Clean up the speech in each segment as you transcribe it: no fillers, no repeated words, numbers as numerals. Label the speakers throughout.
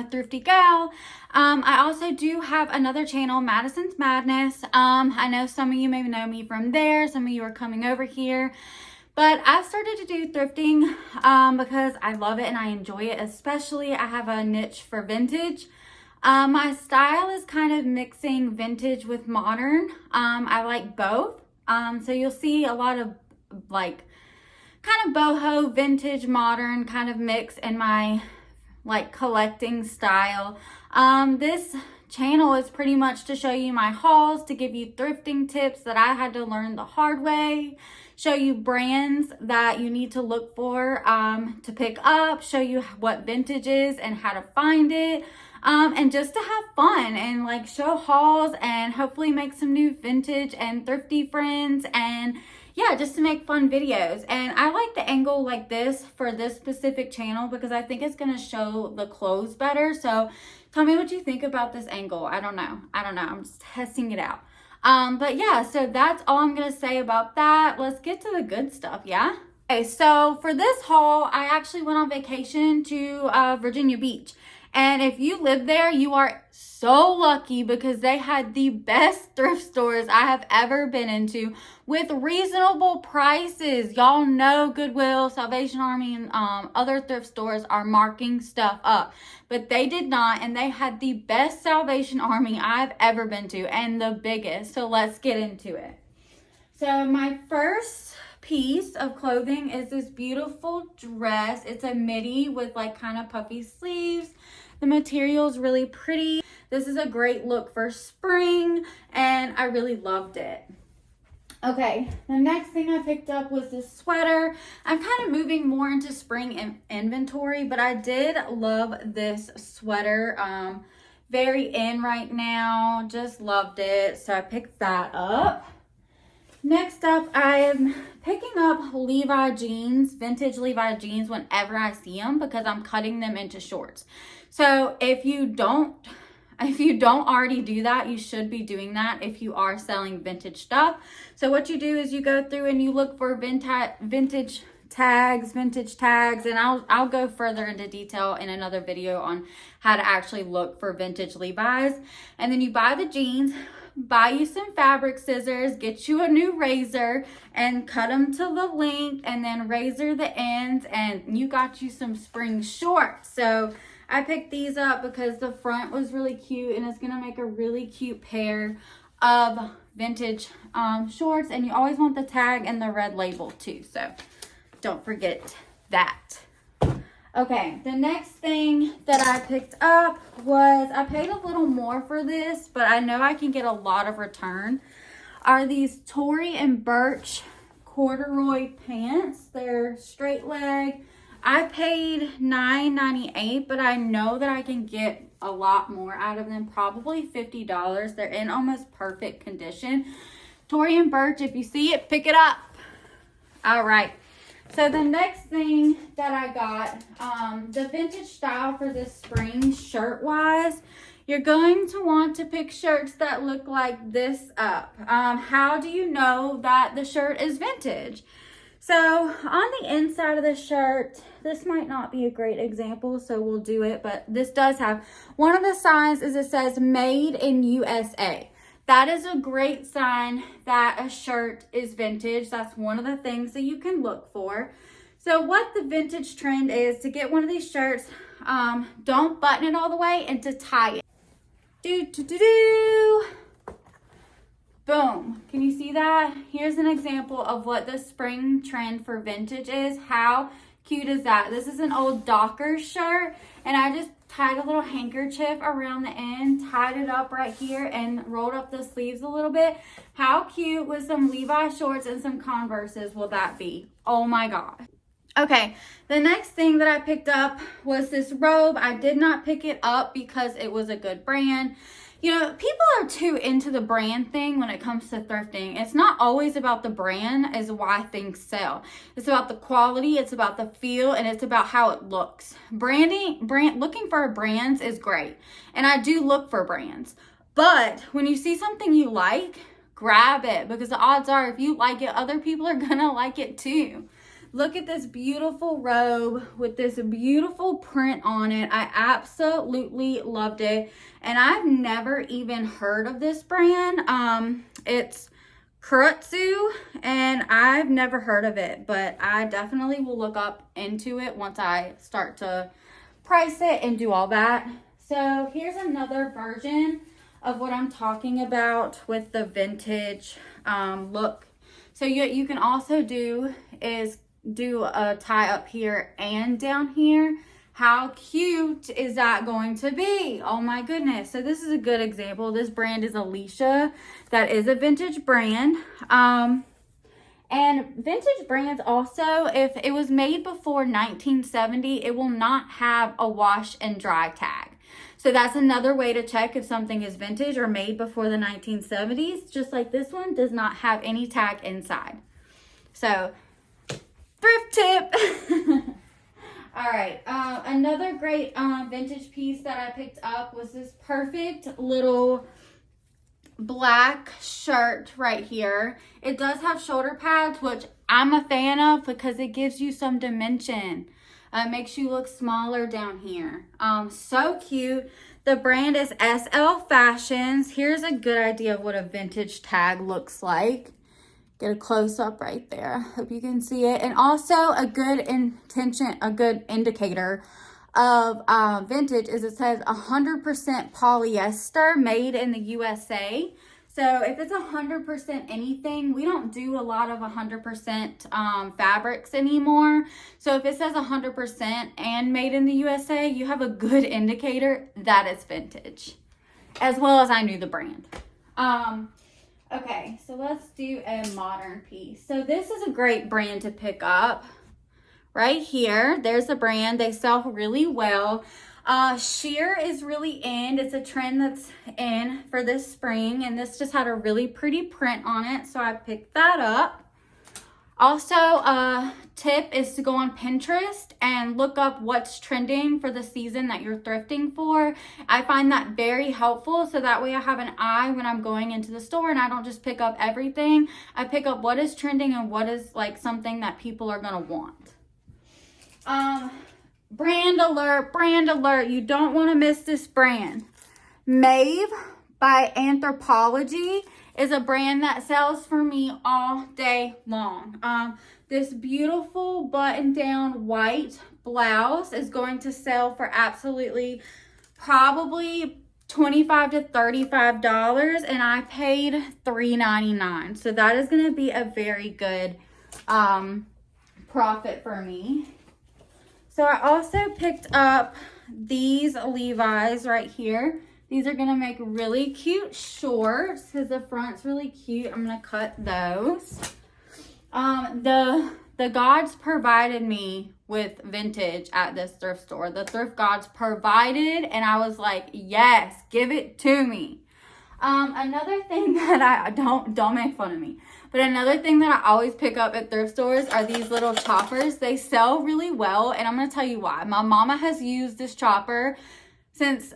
Speaker 1: a thrifty gal. I also do have another channel, Madison's Madness. I know some of you may know me from there. Some of you are coming over here. But I've started to do thrifting because I love it and I enjoy it. Especially, I have a niche for vintage. My style is kind of mixing vintage with modern. I like both. So you'll see a lot of like kind of boho, vintage, modern kind of mix in my like collecting style. This channel is pretty much to show you my hauls, to give you thrifting tips that I had to learn the hard way, show you brands that you need to look for to pick up, show you what vintage is and how to find it. And just to have fun and like show hauls and hopefully make some new vintage and thrifty friends, and yeah, just to make fun videos. And I like the angle like this for this specific channel because I think it's going to show the clothes better. So tell me what you think about this angle. I don't know. I'm just testing it out. But yeah, so that's all I'm going to say about that. Let's get to the good stuff. Yeah. Okay. So for this haul, I actually went on vacation to Virginia Beach. And if you live there, you are so lucky because they had the best thrift stores I have ever been into with reasonable prices. Y'all know Goodwill, Salvation Army, and other thrift stores are marking stuff up. But they did not, and they had the best Salvation Army I've ever been to and the biggest. So let's get into it. So my first piece of clothing is this beautiful dress. It's a midi with like kind of puffy sleeves. The material is really pretty. This is a great look for spring and I really loved it. Okay, the next thing I picked up was this sweater. I'm kind of moving more into spring inventory, but I did love this sweater. Very in right now, just loved it. So I picked that up. Next up, I am picking up Levi jeans, vintage Levi jeans whenever I see them because I'm cutting them into shorts. So if you don't already do that, you should be doing that if you are selling vintage stuff. So what you do is you go through and you look for vintage tags, and I'll go further into detail in another video on how to actually look for vintage Levi's. And then you buy the jeans, buy you some fabric scissors, get you a new razor and cut them to the length and then razor the ends, and you got you some spring shorts. So I picked these up because the front was really cute and it's gonna make a really cute pair of vintage shorts, and you always want the tag and the red label too, so don't forget that. Okay, the next thing that I picked up was, I paid a little more for this, but I know I can get a lot of return, are these Tory and Birch corduroy pants. They're straight leg. I paid $9.98, but I know that I can get a lot more out of them, probably $50. They're in almost perfect condition. Tory and Birch, if you see it, pick it up. All right. So the next thing that I got, the vintage style for this spring shirt-wise, you're going to want to pick shirts that look like this up. How do you know that the shirt is vintage? So on the inside of the shirt, this might not be a great example, so we'll do it, but this does have, one of the signs is it says made in USA. That is a great sign that a shirt is vintage. That's one of the things that you can look for. So what the vintage trend is to get one of these shirts, don't button it all the way and to tie it. Boom. Can you see that? Here's an example of what the spring trend for vintage is. How cute is that? This is an old Dockers shirt, and I just tied a little handkerchief around the end, tied it up right here, and rolled up the sleeves a little bit. How cute with some Levi shorts and some Converses will that be? Oh my God. Okay, the next thing that I picked up was this robe. I did not pick it up because it was a good brand. You know, people are too into the brand thing when it comes to thrifting. It's not always about the brand is why things sell. It's about the quality, it's about the feel, and it's about how it looks. Looking for brands is great. And I do look for brands. But when you see something you like, grab it, because the odds are if you like it, other people are gonna like it too. Look at this beautiful robe with this beautiful print on it. I absolutely loved it. And I've never even heard of this brand. It's Kurutsu, and I've never heard of it, but I definitely will look up into it once I start to price it and do all that. So here's another version of what I'm talking about with the vintage look. So you can also do a tie up here and down here. How cute is that going to be? Oh my goodness. So this is a good example. This brand is Alicia. That is a vintage brand. And vintage brands also, if it was made before 1970, it will not have a wash and dry tag. So that's another way to check if something is vintage or made before the 1970s. Just like this one does not have any tag inside. So thrift tip. All right, another great vintage piece that I picked up was this perfect little black shirt right here. It does have shoulder pads, which I'm a fan of because it gives you some dimension. It makes you look smaller down here. So cute. The brand is SL Fashions. Here's a good idea of what a vintage tag looks like. Get a close up right there. Hope you can see it. And also a good indicator of vintage is it says 100% polyester made in the USA. So if it's 100% anything, we don't do a lot of 100% fabrics anymore. So if it says 100% and made in the USA, you have a good indicator that it's vintage, as well as I knew the brand. Okay, so let's do a modern piece. So this is a great brand to pick up. Right here, there's a brand. They sell really well. Sheer is really in. It's a trend that's in for this spring, and this just had a really pretty print on it, so I picked that up. Also, a tip is to go on Pinterest and look up what's trending for the season that you're thrifting for. I find that very helpful, so that way I have an eye when I'm going into the store and I don't just pick up everything. I pick up what is trending and what is like something that people are gonna want. Brand alert. You don't want to miss this brand. Maeve by Anthropologie is a brand that sells for me all day long. This beautiful button-down white blouse is going to sell for absolutely probably $25 to $35, and I paid $3.99. So that is going to be a very good profit for me. So I also picked up these Levi's right here. These are gonna make really cute shorts because the front's really cute. I'm gonna cut those. The gods provided me with vintage at this thrift store. The thrift gods provided, and I was like, yes, give it to me. Another thing that I don't make fun of me, but another thing that I always pick up at thrift stores are these little choppers. They sell really well, and I'm going to tell you why. My mama has used this chopper since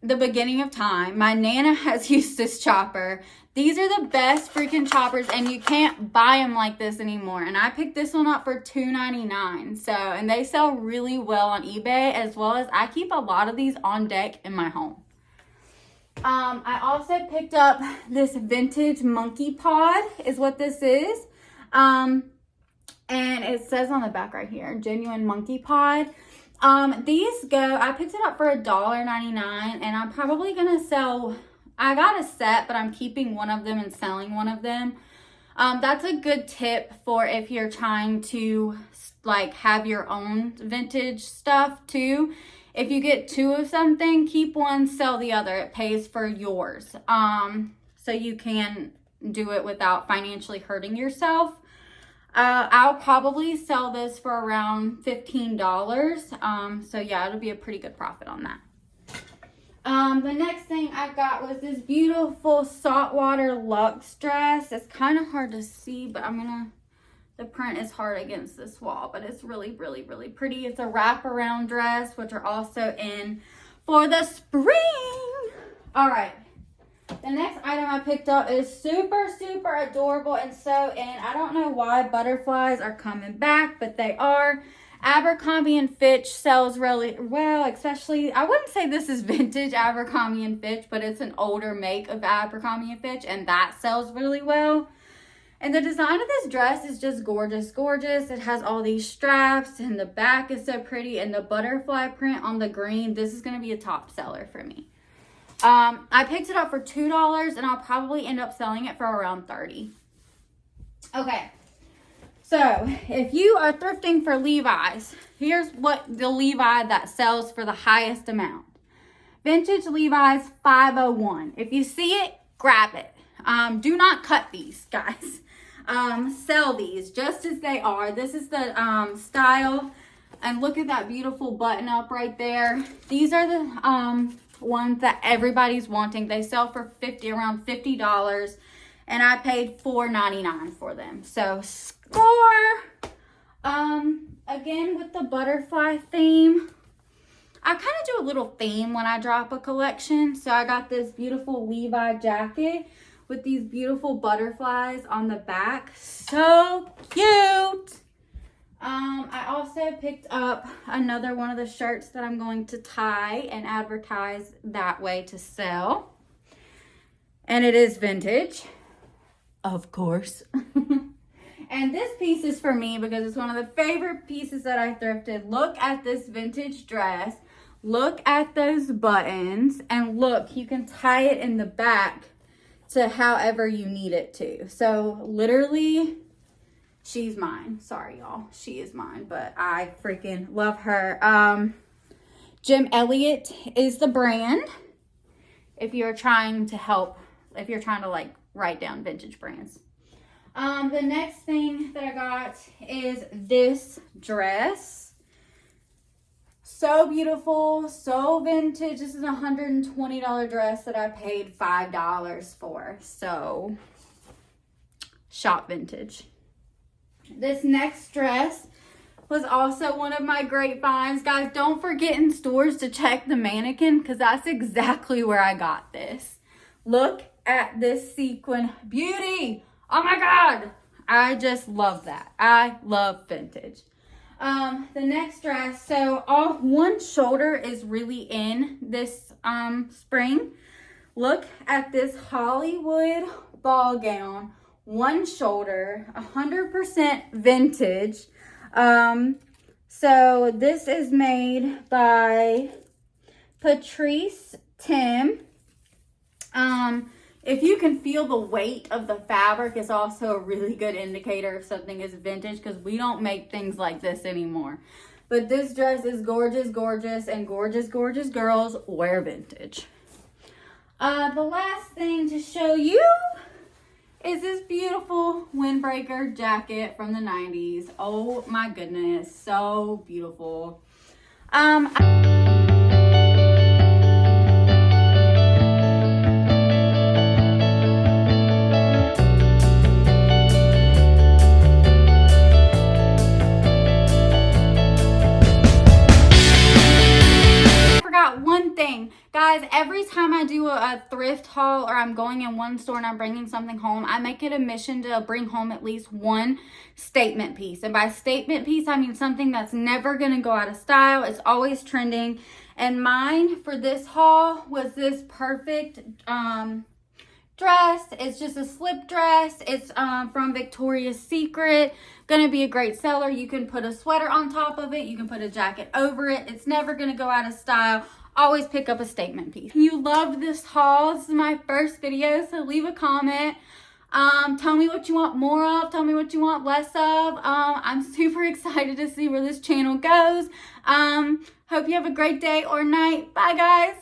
Speaker 1: the beginning of time. My Nana has used this chopper. These are the best freaking choppers, and you can't buy them like this anymore. And I picked this one up for $2.99. So, and they sell really well on eBay, as well as I keep a lot of these on deck in my home. I also picked up this vintage monkey pod is what this is. And it says on the back right here, genuine monkey pod. These go, I picked it up for $1.99, and I'm probably going to sell, I got a set, but I'm keeping one of them and selling one of them. That's a good tip for if you're trying to like have your own vintage stuff too. If you get two of something, keep one, sell the other. It pays for yours. So you can do it without financially hurting yourself. I'll probably sell this for around $15. So yeah, it'll be a pretty good profit on that. The next thing I got was this beautiful saltwater luxe dress. It's kind of hard to see, but the print is hard against this wall, but it's really, really, really pretty. It's a wraparound dress, which are also in for the spring. All right. The next item I picked up is super, super adorable and so in. I don't know why butterflies are coming back, but they are. Abercrombie & Fitch sells really well, especially, I wouldn't say this is vintage Abercrombie & Fitch, but it's an older make of Abercrombie & Fitch, and that sells really well. And the design of this dress is just gorgeous, gorgeous. It has all these straps, and the back is so pretty, and the butterfly print on the green. This is going to be a top seller for me. I picked it up for $2, and I'll probably end up selling it for around $30. Okay. So, if you are thrifting for Levi's, here's what the Levi that sells for the highest amount. Vintage Levi's 501. If you see it, grab it. Do not cut these, guys. Sell these just as they are. This is the style. And look at that beautiful button up right there. These are the ones that everybody's wanting. They sell for around $50. And I paid $4.99 for them. So, score! Again, with the butterfly theme, I kind of do a little theme when I drop a collection. So, I got this beautiful Levi jacket with these beautiful butterflies on the back. So cute! I also picked up another one of the shirts that I'm going to tie and advertise that way to sell. And it is vintage. Of course. And this piece is for me because it's one of the favorite pieces that I thrifted. Look at this vintage dress. Look at those buttons. And look, you can tie it in the back to however you need it to. So literally, she's mine. Sorry, y'all. She is mine, but I freaking love her. Jim Elliott is the brand. If you're trying to like write down vintage brands. The next thing that I got is this dress. So beautiful, so vintage. This is a $120 dress that I paid $5 for. So, shop vintage. This next dress was also one of my great finds. Guys, don't forget in stores to check the mannequin because that's exactly where I got this. Look at this sequin beauty. Oh my God. I just love that. I love vintage. The next dress, so one shoulder is really in this spring. Look at this Hollywood ball gown, one shoulder, 100% vintage. So this is made by Patrice Tim. If you can feel the weight of the fabric, is also a really good indicator if something is vintage because we don't make things like this anymore. But this dress is gorgeous, gorgeous, and gorgeous, gorgeous girls wear vintage. The last thing to show you is this beautiful windbreaker jacket from the 90s. Oh my goodness, so beautiful. One thing, guys, every time I do a thrift haul or I'm going in one store and I'm bringing something home, I make it a mission to bring home at least one statement piece. And by statement piece, I mean something that's never going to go out of style. It's always trending. And mine for this haul was this perfect dress. It's just a slip dress. It's from Victoria's Secret. Gonna be a great seller. You can put a sweater on top of it. You can put a jacket over it. It's never gonna go out of style. Always pick up a statement piece. You loved this haul. This is my first video, so leave a comment. Tell me what you want more of. Tell me what you want less of. I'm super excited to see where this channel goes. Hope you have a great day or night. Bye, guys.